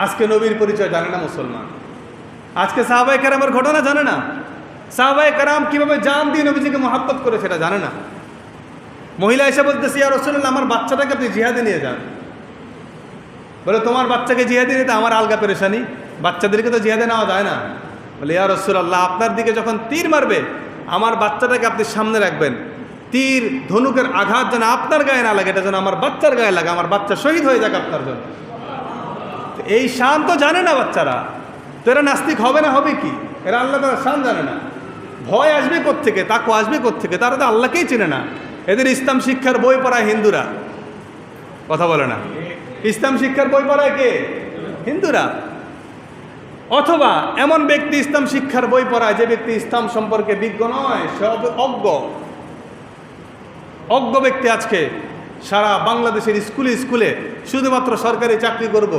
আজকে নবীর পরিচয় জানে না মুসলমান। আজকে সাহাবায়ে কেরামের ঘটনা জানে না। সাহাবায়ে কেরাম কীভাবে জান দিয়ে নবীজিকে মহাব্বত করে সেটা জানে না। মহিলা এসে বলতেছে, ইয়া রাসূলুল্লাহ, আমার বাচ্চাটাকে আপনি জিহাদে নিয়ে যান। বলে, তোমার বাচ্চাকে জিহাদে নিতে আমার আলগা পেরেশানি, বাচ্চাদেরকে তো জিহাদে নেওয়া যায় না। বলে, ইয়া রাসূলুল্লাহ, আপনার দিকে যখন তীর মারবে আমার বাচ্চাটাকে আপনি সামনে রাখবেন, তীর ধনুকের আঘাত যেন আপনার গায়ে না লাগে, এটা যেন আমার বাচ্চার গায়ে লাগে, আমার বাচ্চা শহীদ হয়ে যাক আপনার জন্য। এই শান তো জানে না বাচ্চারা, তো এরা নাস্তিক হবে না হবে কি? এরা আল্লাহ তাআলার শান জানে না। ভয় আসবে কোত্থেকে, তাকওয়া আসবে কোত্থেকে? তারা তো আল্লাহকেই চেনে না। এদের ইসলাম শিক্ষার বই পড়ায় হিন্দুরা, কথা বলে না। ইসলাম শিক্ষার বই পড়ায় কে? হিন্দুরা। অথবা এমন ব্যক্তি ইসলাম শিক্ষার বই পড়ায় যে ব্যক্তি ইসলাম সম্পর্কে বিজ্ঞ নয়, সে অজ্ঞ ব্যক্তি। আজকে সারা বাংলাদেশের স্কুলে স্কুলে শুধুমাত্র সরকারি চাকরি করব,